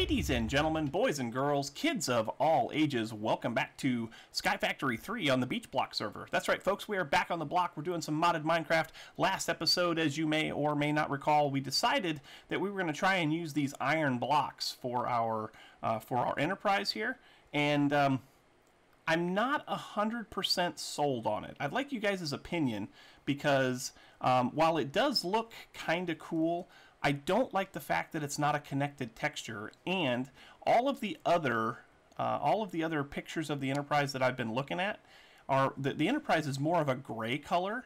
Ladies and gentlemen, boys and girls, kids of all ages, welcome back to SkyFactory 3 on the BeachBlock server. That's right, folks, we are back on the block. We're doing some modded Minecraft. Last episode, as you may or may not recall, we decided that we were going to try and use these iron blocks for our enterprise here, and I'm not 100% sold on it. I'd like you guys' opinion because while it does look kind of cool, I don't like the fact that it's not a connected texture, and all of the other pictures of the Enterprise that I've been looking at are the Enterprise is more of a gray color,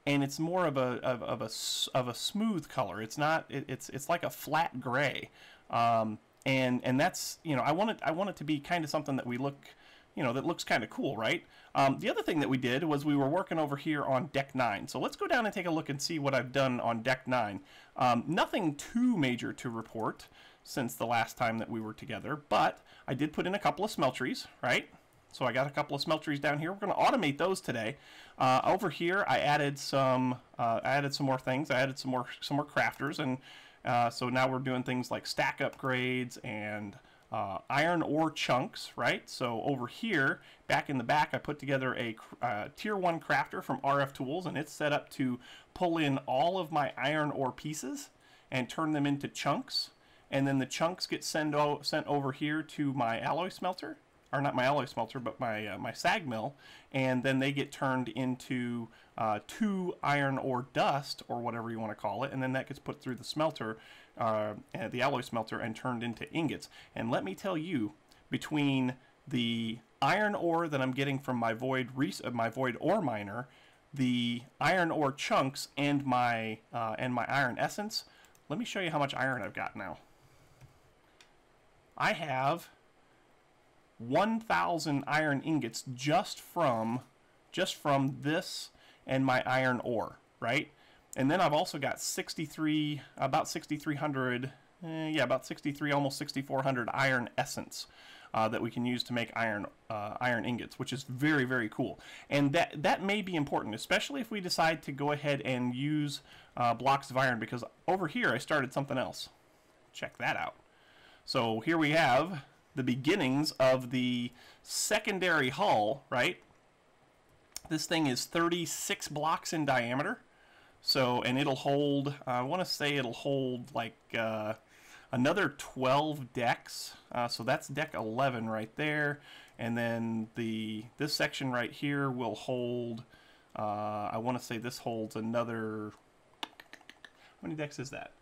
and it's more of a smooth color. It's not it's like a flat gray, and that's, you know, I want it to be kind of something that we look, you know, that looks kind of cool, right? The other thing that we did was we were working over here on deck 9. So let's go down and take a look and see what I've done on deck 9. Nothing too major to report since the last time that we were together, but I did put in a couple of smelteries, right? So I got a couple of smelteries down here. We're going to automate those today. Over here, I added some more things. I added some more crafters, and so now we're doing things like stack upgrades and iron ore chunks, right? So over here, back in the back, I put together a tier 1 crafter from RF Tools, and it's set up to pull in all of my iron ore pieces and turn them into chunks, and then the chunks get sent over here to my alloy smelter, or not my alloy smelter, but my sag mill, and then they get turned into 2 iron ore dust, or whatever you want to call it, and then that gets put through the smelter, the alloy smelter, and turned into ingots. And let me tell you, between the iron ore that I'm getting from my void ore miner, the iron ore chunks, and my iron essence, let me show you how much iron I've got now. I have 1,000 iron ingots just from this and my iron ore, right? And then I've also got about 6,300, about 63, almost 6,400 iron essence that we can use to make iron ingots, which is very, very cool. And that may be important, especially if we decide to go ahead and use blocks of iron, because over here I started something else. Check that out. So here we have the beginnings of the secondary hull, right? This thing is 36 blocks in diameter. So, and it'll hold, I want to say it'll hold like another 12 decks. So that's deck 11 right there. And then this section right here will hold, I want to say this holds another, how many decks is that?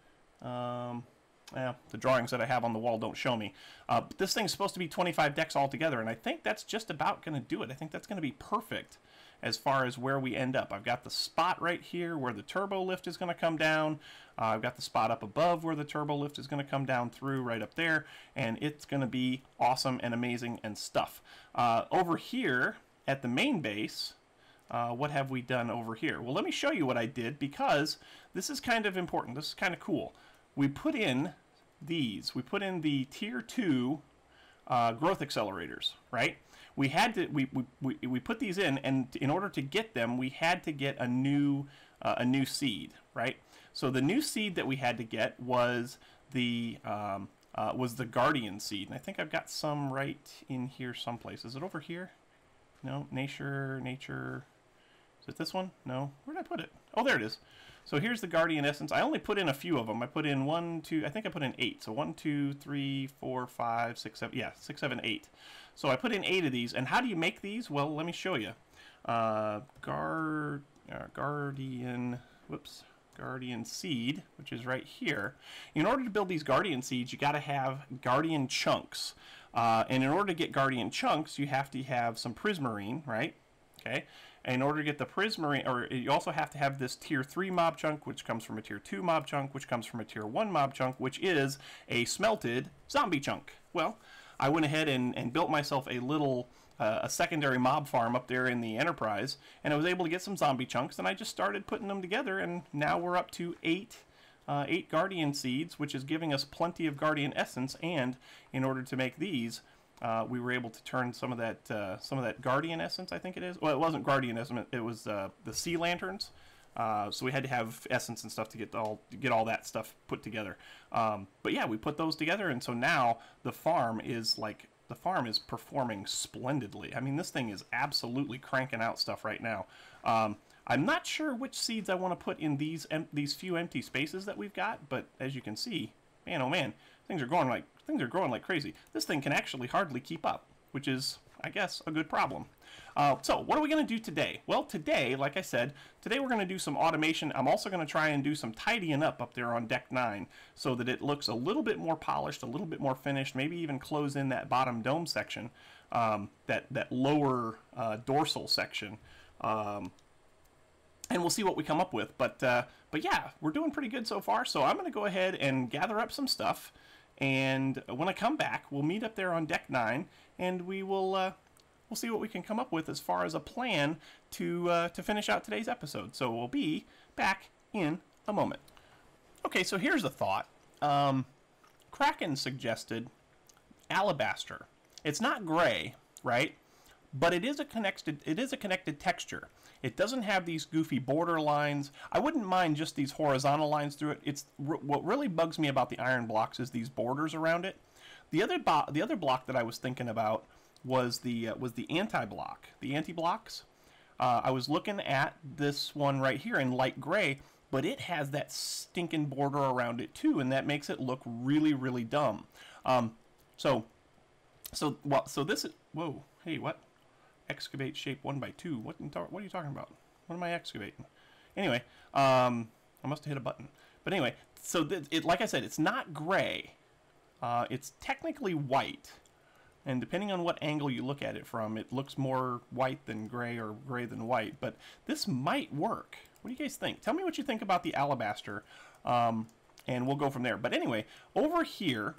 The drawings that I have on the wall don't show me. But this thing's supposed to be 25 decks altogether, and I think that's just about going to do it. I think that's going to be perfect as far as where we end up. I've got the spot right here where the turbo lift is going to come down. I've got the spot up above where the turbo lift is going to come down through right up there, and it's going to be awesome and amazing and stuff. Over here at the main base, what have we done over here? Well, let me show you what I did, because this is kind of important. This is kind of cool. We put in these. We put in the tier 2 growth accelerators, right? We had to we put these in, and in order to get them, we had to get a new seed, right? So the new seed that we had to get was the Guardian seed, and I think I've got some right in here someplace. Is it over here? No, nature. Is it this one? No. Where did I put it? Oh, there it is. So here's the Guardian Essence. I only put in a few of them. I put in 1, 2, I think I put in 8. So 1, 2, 3, 4, 5, 6, 7, yeah, 6, 7, 8. So I put in 8 of these. And how do you make these? Well, let me show you. Guardian Seed, which is right here. In order to build these Guardian Seeds, you got to have Guardian Chunks. And in order to get Guardian Chunks, you have to have some Prismarine, right? Okay. And in order to get the Prismarine, or you also have to have this tier 3 mob chunk, which comes from a tier 2 mob chunk, which comes from a tier 1 mob chunk, which is a smelted zombie chunk. Well, I went ahead and built myself a little a secondary mob farm up there in the Enterprise, and I was able to get some zombie chunks, and I just started putting them together, and now we're up to 8 Guardian Seeds, which is giving us plenty of Guardian Essence. And in order to make these, we were able to turn some of that Guardian Essence, I think it is. Well, it wasn't Guardian Essence, it was the Sea Lanterns. So we had to have essence and stuff to get all that stuff put together. But yeah, we put those together, and so now the farm is performing splendidly. I mean, this thing is absolutely cranking out stuff right now. I'm not sure which seeds I want to put in these few empty spaces that we've got, but as you can see, man, oh man, things are growing like crazy. This thing can actually hardly keep up, which is, I guess, a good problem. So what are we going to do today? Well, today, like I said, today we're going to do some automation. I'm also going to try and do some tidying up there on deck 9 so that it looks a little bit more polished, a little bit more finished, maybe even close in that bottom dome section, that lower dorsal section. And we'll see what we come up with. But yeah, we're doing pretty good so far. So I'm going to go ahead and gather up some stuff. And when I come back, we'll meet up there on deck 9, and we'll see what we can come up with as far as a plan to finish out today's episode. So we'll be back in a moment. Okay, so here's a thought. Kraken suggested alabaster. It's not gray, right? But it is a connected texture. It doesn't have these goofy border lines. I wouldn't mind just these horizontal lines through it. What really bugs me about the iron blocks is these borders around it. The other block that I was thinking about was the anti-block, the anti-blocks. I was looking at this one right here in light gray, but it has that stinking border around it too, and that makes it look really, really dumb. So this is, whoa, hey, what? Excavate shape 1 by 2. What are you talking about? What am I excavating? Anyway, I must have hit a button. But anyway, so like I said, it's not gray. It's technically white. And depending on what angle you look at it from, it looks more white than gray or gray than white. But this might work. What do you guys think? Tell me what you think about the alabaster, and we'll go from there. But anyway, over here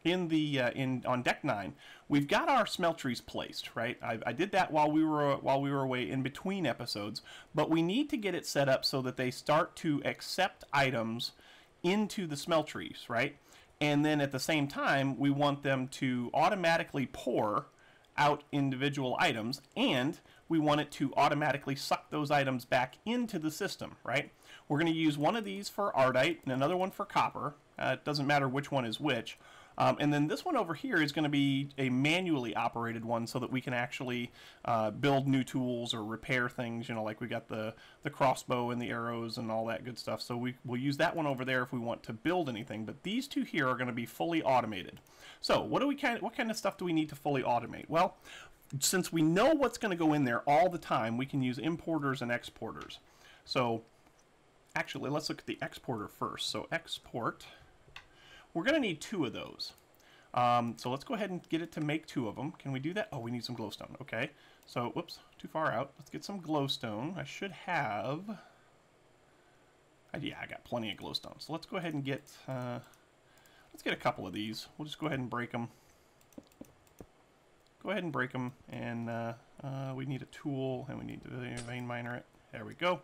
on deck 9, we've got our smelteries placed, right? I did that while we were away in between episodes, but we need to get it set up so that they start to accept items into the smelteries, right? And then at the same time, we want them to automatically pour out individual items, and we want it to automatically suck those items back into the system, right? We're going to use one of these for Ardite and another one for copper. It doesn't matter which one is which. And then this one over here is going to be a manually operated one so that we can actually build new tools or repair things, you know, like we got the crossbow and the arrows and all that good stuff. So we'll use that one over there if we want to build anything. But these two here are going to be fully automated. So what kind of stuff do we need to fully automate? Well, since we know what's going to go in there all the time, we can use importers and exporters. So actually, let's look at the exporter first. So export. We're going to need 2 of those. So let's go ahead and get it to make 2 of them. Can we do that? Oh, we need some glowstone. Okay. So, whoops, too far out. Let's get some glowstone. I should have... yeah, I got plenty of glowstone. So let's go ahead and get... let's get a couple of these. We'll just go ahead and break them. Go ahead and break them. And we need a tool, and we need to vein miner it. There we go.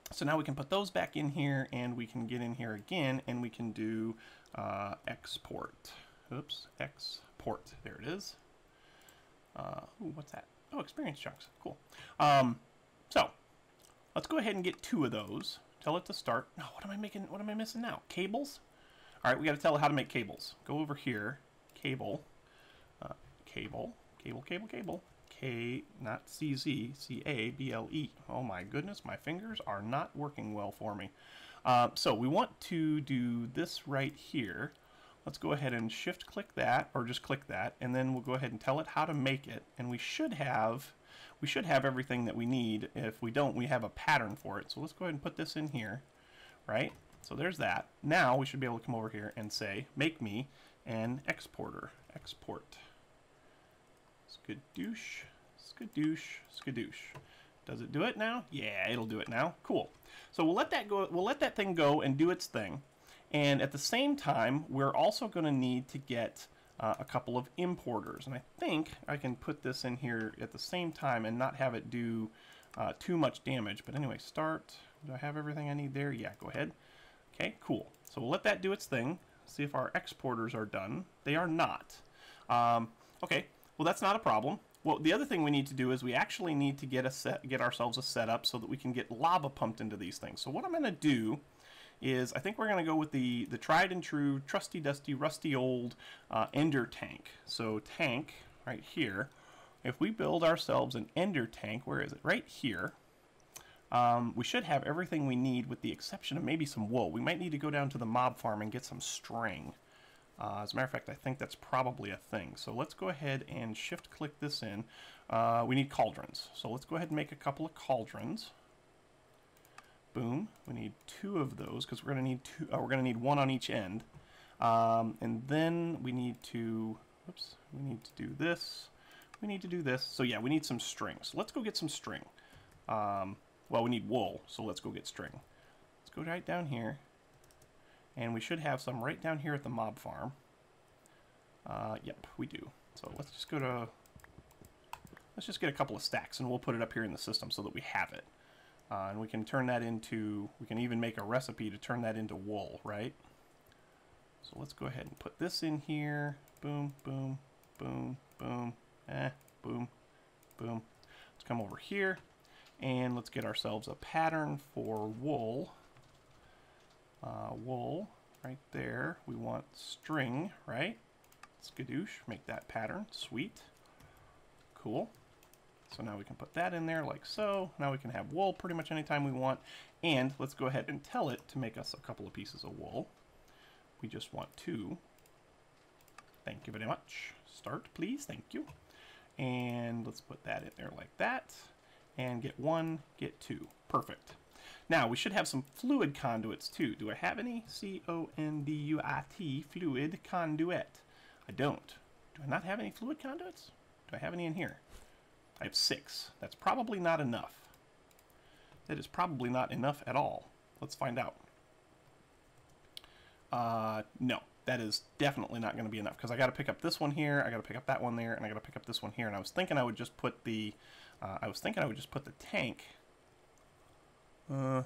So now we can put those back in here, and we can get in here again, and we can do export. Oops, export. There it is. Ooh, what's that? Oh, experience chunks. Cool. So let's go ahead and get 2 of those. Tell it to start. No, what am I making? What am I missing now? Cables? All right, we got to tell it how to make cables. Go over here. Cable. Cable. K, not CZ, C-A-B-L-E. Oh my goodness, my fingers are not working well for me. So we want to do this right here. Let's go ahead and shift click that, or just click that, and then we'll go ahead and tell it how to make it. And we should have everything that we need. If we don't, we have a pattern for it. So let's go ahead and put this in here, right? So there's that. Now we should be able to come over here and say, make me an exporter. Export. Skadoosh, skadoosh, skadoosh. Does it do it now? Yeah, it'll do it now. Cool. So we'll let that go. We'll let that thing go and do its thing. And at the same time, we're also going to need to get a couple of importers. And I think I can put this in here at the same time and not have it do too much damage. But anyway, start. Do I have everything I need there? Yeah, go ahead. Okay, cool. So we'll let that do its thing. See if our exporters are done. They are not. Okay. Well, that's not a problem. Well, the other thing we need to do is we actually need to get ourselves a setup so that we can get lava pumped into these things. So what I'm going to do is I think we're going to go with the tried and true, trusty, dusty, rusty old ender tank. So tank right here. If we build ourselves an ender tank, where is it? Right here. We should have everything we need with the exception of maybe some wool. We might need to go down to the mob farm and get some string. As a matter of fact, I think that's probably a thing. So let's go ahead and shift click this in. We need cauldrons. So let's go ahead and make a couple of cauldrons. Boom. We need 2 of those because we're going to need 2. We're going to need 1 on each end. And then we need to. Oops. We need to do this. We need to do this. So yeah, we need some string. So let's go get some string. Well, we need wool, so let's go get string. Let's go right down here. And we should have some right down here at the mob farm. Yep, we do. So let's just go to... Let's just get a couple of stacks, and we'll put it up here in the system so that we have it. And we can turn that into... We can even make a recipe to turn that into wool, right? So let's go ahead and put this in here. Boom, boom, boom, boom. Boom, boom. Let's come over here. And let's get ourselves a pattern for wool. Wool, right there. We want string, right? Skadoosh, make that pattern. Sweet. Cool. So now we can put that in there like so. Now we can have wool pretty much anytime we want. And let's go ahead and tell it to make us a couple of pieces of wool. We just want 2. Thank you very much. Start, please. Thank you. And let's put that in there like that. And get 1, get 2. Perfect. Now, we should have some fluid conduits, too. Do I have any? C-O-N-D-U-I-T, fluid conduit. I don't. Do I not have any fluid conduits? Do I have any in here? I have 6. That's probably not enough. That is probably not enough at all. Let's find out. No. That is definitely not going to be enough, because I got to pick up this one here, I got to pick up that one there, and I got to pick up this one here. And I was thinking I would just put the... tank. I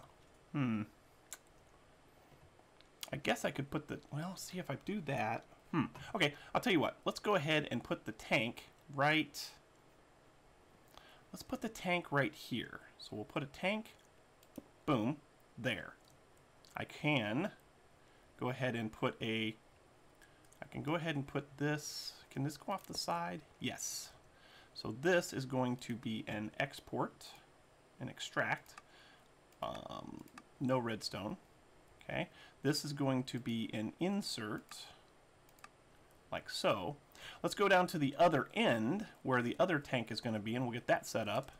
guess I could put the... Well, see if I do that. Okay, I'll tell you what. Let's go ahead and put the tank right... Let's put the tank right here. So we'll put a tank, boom, there. I can go ahead and put a... I can go ahead and put this... Can this go off the side? Yes. So this is going to be an export, an extract, no redstone, okay? This is going to be an insert, like so. Let's go down to the other end, where the other tank is going to be, and we'll get that set up.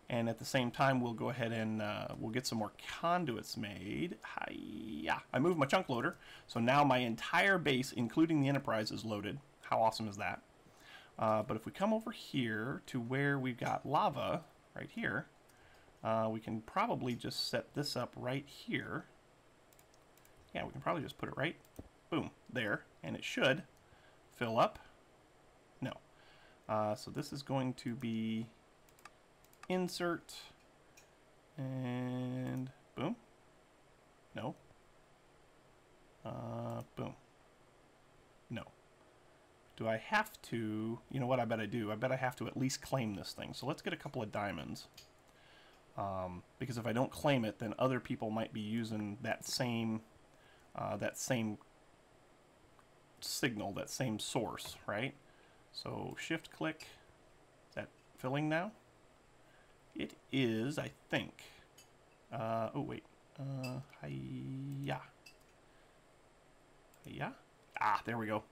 And at the same time, we'll go ahead and we'll get some more conduits made. Hi-ya! I moved my chunk loader, so now my entire base, including the Enterprise, is loaded. How awesome is that? But if we come over here to where we've got lava, right here, we can probably just set this up right here. Yeah, we can probably just put it right, boom, there, and it should fill up. No. So this is going to be insert, and boom. No. Boom. No. Do I have to... You know what I bet I do? I bet I have to at least claim this thing. So let's get a couple of diamonds. Because if I don't claim it, then other people might be using that same signal, that same source, right? So shift click. Is that filling now? It is, I think. Oh, wait. Hi-ya. Hi-ya? Ah, there we go.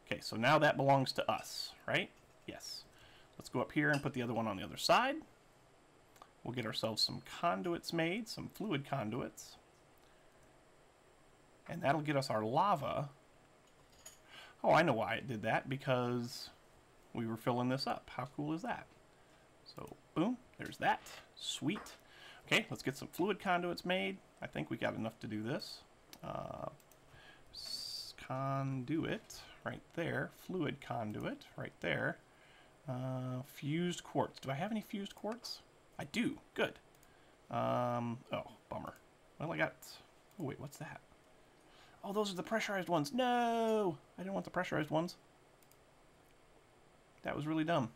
Okay, so now that belongs to us, right? Yes. Let's go up here and put the other one on the other side. We'll get ourselves some conduits made, some fluid conduits. And that'll get us our lava. Oh, I know why it did that, because we were filling this up. How cool is that? So, boom, there's that. Sweet. Okay, let's get some fluid conduits made. I think we got enough to do this. Conduit, right there. Fluid conduit, right there. Fused quartz. Do I have any fused quartz? I do. Good. Oh, bummer. Well, I got... Oh, wait, what's that? Oh, those are the pressurized ones. No! I didn't want the pressurized ones. That was really dumb.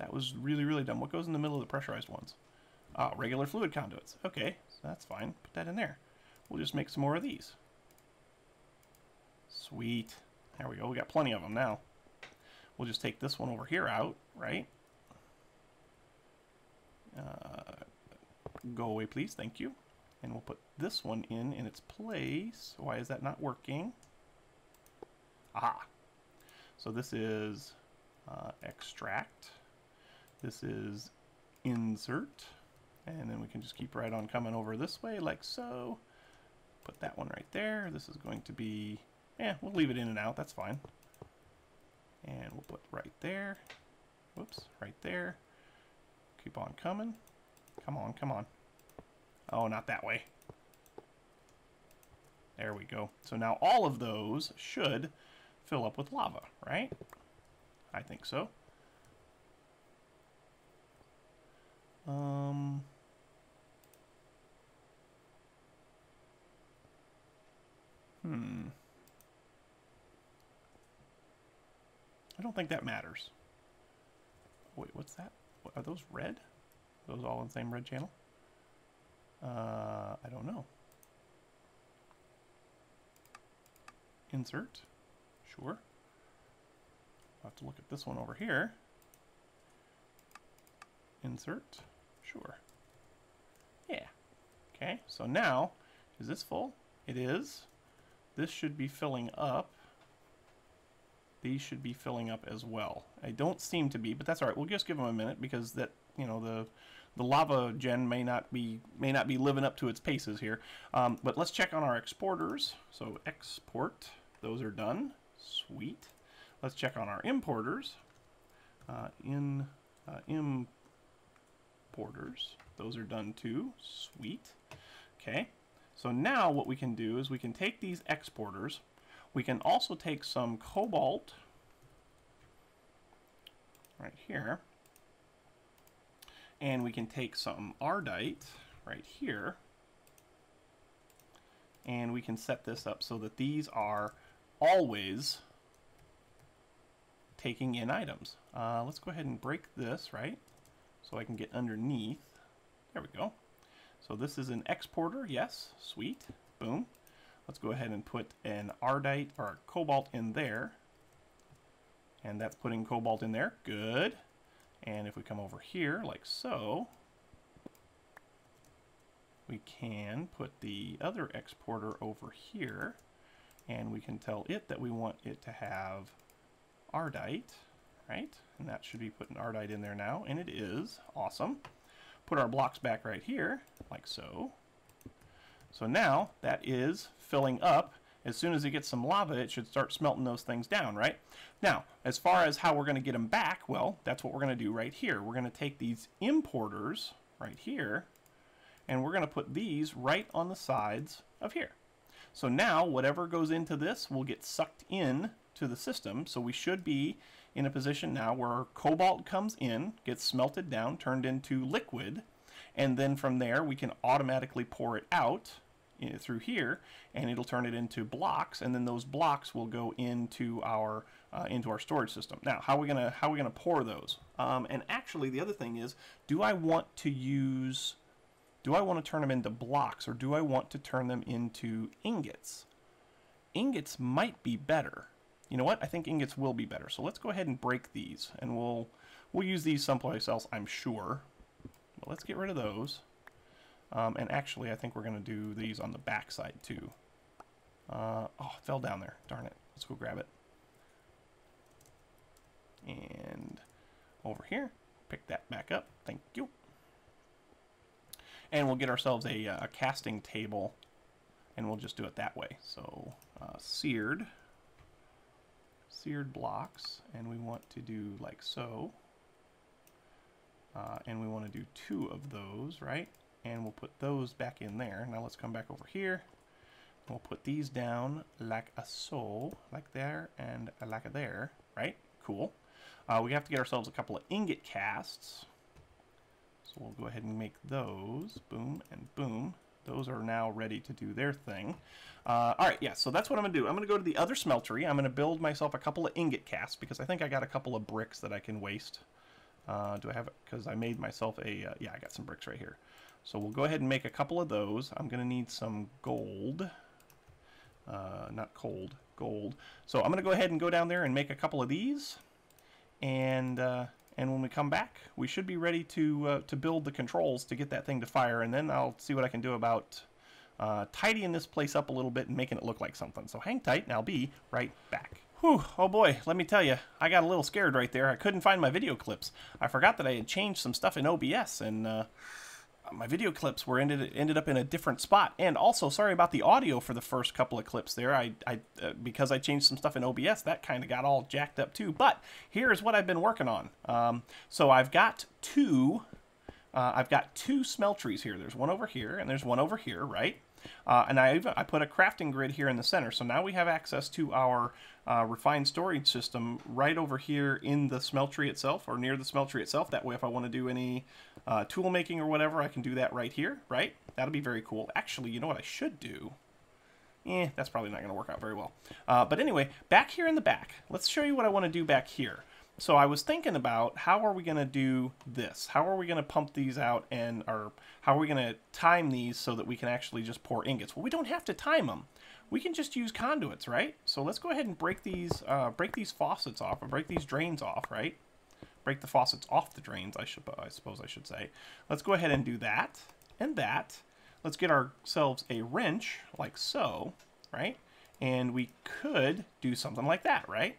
That was really, really dumb. What goes in the middle of the pressurized ones? Regular fluid conduits. Okay, so that's fine. Put that in there. We'll just make some more of these. Sweet. There we go. We got plenty of them now. We'll just take this one over here out, right? Go away, please. Thank you. And we'll put this one in its place. Why is that not working? Aha. So this is extract. This is insert. And then we can just keep right on coming over this way like so. Put that one right there. This is going to be, yeah, we'll leave it in and out. That's fine. And we'll put right there. Whoops, right there. Keep on coming. Come on, come on. Oh, not that way. There we go. So now all of those should fill up with lava, right? I think so. I don't think that matters. Wait, what's that? Are those red? Are those all in the same red channel? I don't know. Insert. Sure. I'll have to look at this one over here. Insert. Sure. Yeah. Okay, so now, is this full? It is. This should be filling up. These should be filling up as well. I don't seem to be, but that's all right. We'll just give them a minute because that, you know, the lava gen may not be living up to its paces here. But let's check on our exporters. So export, those are done. Sweet. Let's check on our importers. Importers, those are done too. Sweet. Okay. So now what we can do is we can take these exporters. We can also take some cobalt right here, and we can take some ardite right here, and we can set this up so that these are always taking in items. Let's go ahead and break this, right? So I can get underneath. There we go. So this is an exporter, yes, sweet, boom. Let's go ahead and put an ardite or a cobalt in there. And that's putting cobalt in there. Good. And if we come over here like so, we can put the other exporter over here. And we can tell it that we want it to have ardite, right? And that should be putting ardite in there now. And it is. Awesome. Put our blocks back right here like so. So now that is filling up. As soon as it gets some lava, it should start smelting those things down, right? Now, as far as how we're going to get them back, well, that's what we're going to do right here. We're going to take these importers right here, and we're going to put these right on the sides of here. So now, whatever goes into this will get sucked in to the system. So we should be in a position now where cobalt comes in, gets smelted down, turned into liquid, and then from there we can automatically pour it out through here, and it'll turn it into blocks, and then those blocks will go into our storage system. Now, how are we gonna pour those? And actually, the other thing is, do I want to turn them into blocks, or do I want to turn them into ingots? Ingots might be better. You know what? I think ingots will be better. So let's go ahead and break these, and we'll use these someplace else, I'm sure. But let's get rid of those. And actually, I think we're going to do these on the back side too. Oh, it fell down there. Darn it. Let's go grab it. And over here, pick that back up. Thank you. And we'll get ourselves a casting table, and we'll just do it that way. So seared blocks, and we want to do like so. And we want to do 2 of those, right? And we'll put those back in there. Now let's come back over here. We'll put these down like a so, like there, and like a there, right? Cool. We have to get ourselves a couple of ingot casts. So we'll go ahead and make those. Boom and boom. Those are now ready to do their thing. All right, yeah, so that's what I'm going to do. I'm going to go to the other smeltery. I'm going to build myself a couple of ingot casts because I think I got a couple of bricks that I can waste. Do I have it? Because I made myself a, yeah, I got some bricks right here. So we'll go ahead and make a couple of those. I'm going to need some gold. Not cold, gold. So I'm going to go ahead and go down there and make a couple of these. And when we come back, we should be ready to build the controls to get that thing to fire. And then I'll see what I can do about tidying this place up a little bit and making it look like something. So hang tight, and I'll be right back. Whew, oh boy, let me tell you, I got a little scared right there. I couldn't find my video clips. I forgot that I had changed some stuff in OBS, and my video clips were ended up in a different spot. And also, sorry about the audio for the first couple of clips there. Because I changed some stuff in OBS, that kind of got all jacked up too. But here's what I've been working on. So I've got two smelteries here. There's one over here, and there's one over here, right? And I put a crafting grid here in the center, so now we have access to our refined storage system right over here in the smeltery itself, or near the smeltery itself. That way, if I want to do any tool making or whatever, I can do that right here, right? That'll be very cool. Actually, you know what I should do? That's probably not going to work out very well. But anyway, back here in the back, let's show you what I want to do back here. So I was thinking about, how are we going to do this? How are we going to pump these out, or how are we going to time these so that we can actually just pour ingots? Well, we don't have to time them. We can just use conduits, right? So let's go ahead and break these faucets off, or break these drains off, right? Break the faucets off the drains, I suppose I should say. Let's go ahead and do that and that. Let's get ourselves a wrench, like so, right? And we could do something like that, right?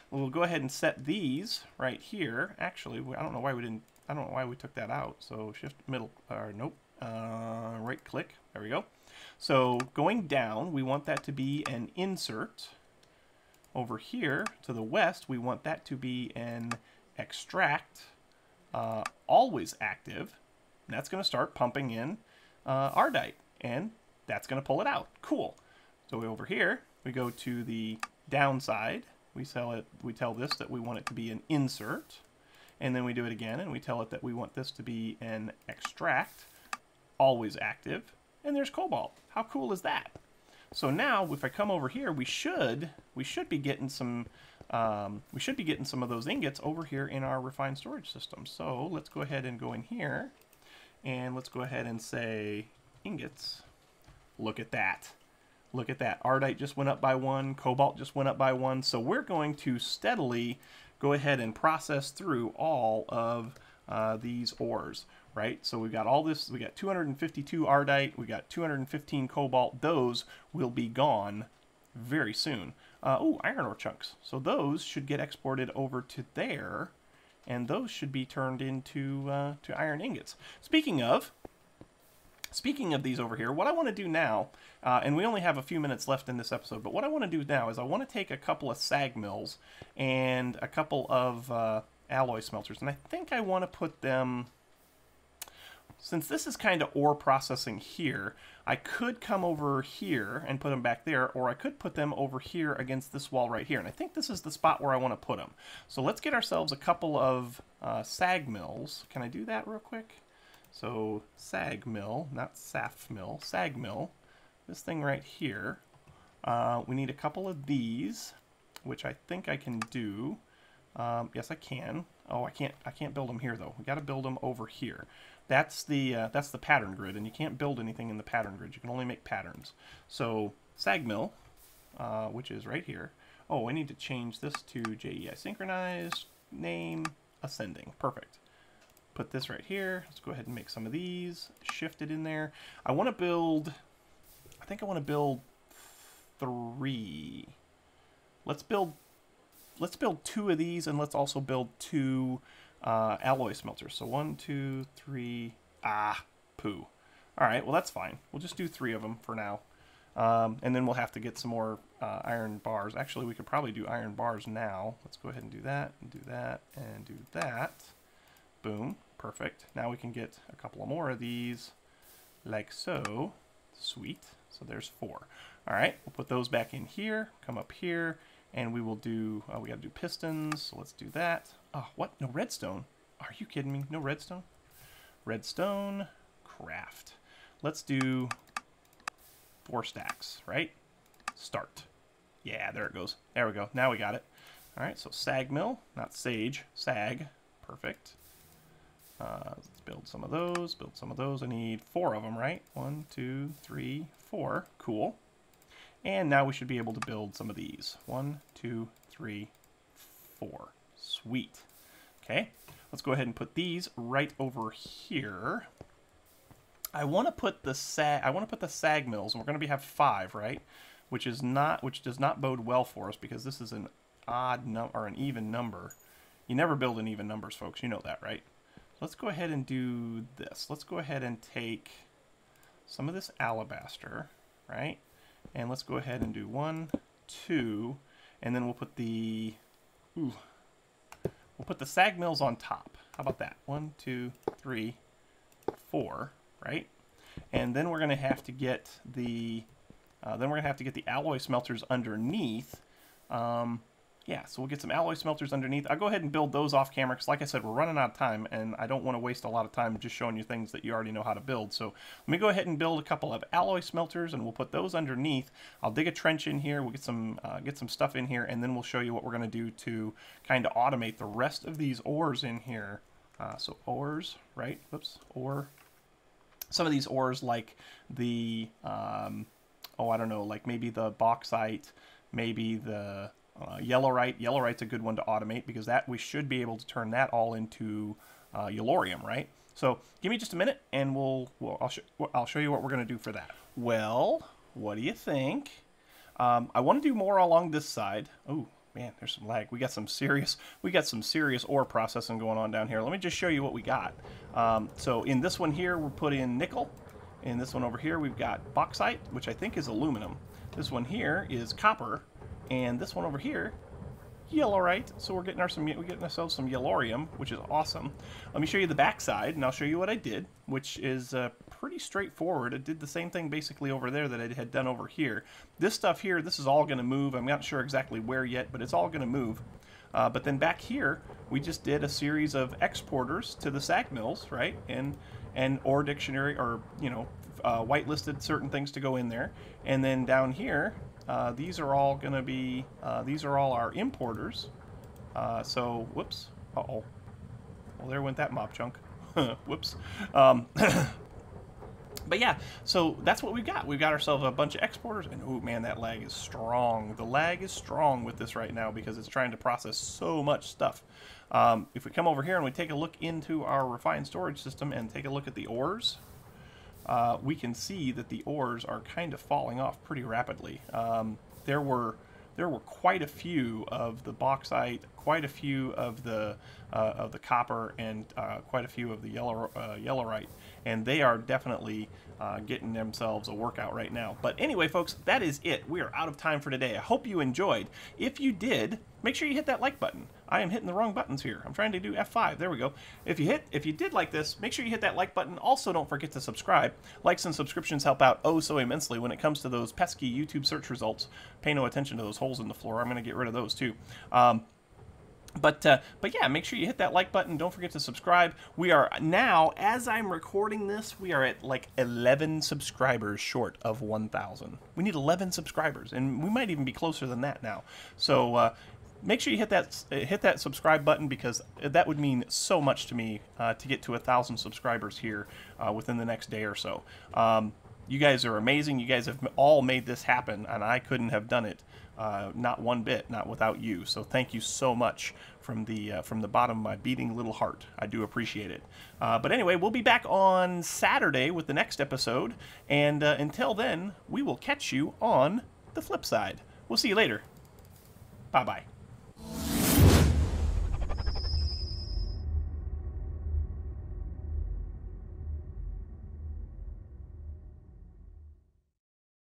We'll go ahead and set these right here. Actually, I don't know why we didn't. I don't know why we took that out. So shift middle, or nope, right click. There we go. So going down, we want that to be an insert. Over here to the west, we want that to be an extract, always active. And that's going to start pumping in Ardite, and that's going to pull it out. Cool. So over here, we go to the downside. We tell this that we want it to be an insert, and then we do it again, and we tell it that we want this to be an extract, always active, and there's cobalt. How cool is that? So now, if I come over here, we should be getting some of those ingots over here in our refined storage system. So let's go ahead and go in here, and let's go ahead and say ingots. Look at that. Look at that. Ardite just went up by 1. Cobalt just went up by 1. So we're going to steadily go ahead and process through all of these ores, right? So we've got all this. We got 252 Ardite. We got 215 Cobalt. Those will be gone very soon. Oh, iron ore chunks. So those should get exported over to there, and those should be turned into to iron ingots. Speaking of these over here, what I want to do now, and we only have a few minutes left in this episode, but what I want to do now is I want to take a couple of sag mills and a couple of alloy smelters, and I think I want to put them, since this is kind of ore processing here, I could come over here and put them back there, or I could put them over here against this wall right here, and I think this is the spot where I want to put them. So let's get ourselves a couple of sag mills. Can I do that real quick? So sag mill, not saf mill, sag mill, this thing right here. We need a couple of these, which I think I can do. Yes, I can. Oh, I can't build them here though. We got to build them over here. That's the pattern grid, and you can't build anything in the pattern grid. You can only make patterns. So sag mill, which is right here. Oh, I need to change this to JEI synchronized, name, ascending. Perfect. Put this right here. Let's go ahead and make some of these. Shift it in there. I want to build, I think I want to build 3. Let's build 2 of these, and let's also build 2 alloy smelters. So 1, 2, 3. Poo. All right, well that's fine. We'll just do 3 of them for now. And then we'll have to get some more iron bars. Actually, we could probably do iron bars now. Let's go ahead and do that, and do that, and do that. Boom. Perfect. Now we can get a couple of more of these, like so. Sweet. So there's 4. All right, we'll put those back in here, come up here, and we will do, we got to do pistons, so let's do that. Oh, what? No redstone? Are you kidding me? No redstone? Redstone, craft. Let's do 4 stacks, right? Start. Yeah, there it goes. There we go. Now we got it. All right, so sag mill, not sage, sag. Perfect. Let's build some of those, build some of those. I need 4 of them, right? 1, 2, 3, 4. Cool. And now we should be able to build some of these. 1, 2, 3, 4. Sweet. Okay, let's go ahead and put these right over here. I want to put the sag mills, and we're going to have 5, right? Which does not bode well for us because this is an odd number or an even number. You never build in even numbers, folks. You know that, right? Let's go ahead and do this. Let's go ahead and take some of this alabaster, right? And let's go ahead and do 1, 2, and then we'll put the sag mills on top. How about that? 1, 2, 3, 4, right? And then we're going to have to get the alloy smelters underneath. Yeah, so we'll get some alloy smelters underneath. I'll go ahead and build those off camera because, like I said, we're running out of time, and I don't want to waste a lot of time just showing you things that you already know how to build. So let me go ahead and build a couple of alloy smelters, and we'll put those underneath. I'll dig a trench in here. We'll get some stuff in here, and then we'll show you what we're going to do to kind of automate the rest of these ores in here. So ores, right? Whoops, ore. Some of these ores, like the I don't know, like maybe the bauxite, maybe the yellorite. Yellorite's a good one to automate because that we should be able to turn that all into yellorium, right? So give me just a minute, and I'll show you what we're going to do for that. Well, what do you think? I want to do more along this side. Oh man, there's some lag. We got some serious ore processing going on down here. Let me just show you what we got. So in this one here, we'll put in nickel. In this one over here, we've got bauxite, which I think is aluminum. This one here is copper. And this one over here, yellorite. So we're getting ourselves some yellorium, which is awesome. Let me show you the back side, and I'll show you what I did, which is pretty straightforward. I did the same thing basically over there that I had done over here. This stuff here, this is all going to move. I'm not sure exactly where yet, but it's all going to move. But then back here, we just did a series of exporters to the sag mills, right? And ore dictionary, or whitelisted certain things to go in there. And then down here, these are all going to be, these are all our importers. So, whoops. Uh-oh. Well, there went that mob chunk. Whoops. But yeah, so that's what we've got. We've got ourselves a bunch of exporters, and oh man, that lag is strong. The lag is strong with this right now because it's trying to process so much stuff. If we come over here and we take a look into our refined storage system and take a look at the ores, we can see that the ores are kind of falling off pretty rapidly. There were quite a few of the bauxite, quite a few of the copper, and quite a few of the yellorite, and they are definitely getting themselves a workout right now. But anyway, folks, that is it. We are out of time for today. I hope you enjoyed. If you did, make sure you hit that like button. I am hitting the wrong buttons here. I'm trying to do F5. There we go. If you did like this, make sure you hit that like button. Also, don't forget to subscribe. Likes and subscriptions help out oh so immensely when it comes to those pesky YouTube search results. Pay no attention to those holes in the floor. I'm going to get rid of those too. But yeah, make sure you hit that like button. Don't forget to subscribe. We are now, as I'm recording this, we are at like 11 subscribers short of 1,000. We need 11 subscribers, and we might even be closer than that now. So make sure you hit that subscribe button, because that would mean so much to me to get to 1,000 subscribers here within the next day or so. You guys are amazing. You guys have all made this happen, and I couldn't have done it, not one bit, not without you. So thank you so much from the bottom of my beating little heart. I do appreciate it. But anyway, we'll be back on Saturday with the next episode, and until then, we will catch you on the flip side. We'll see you later. Bye-bye.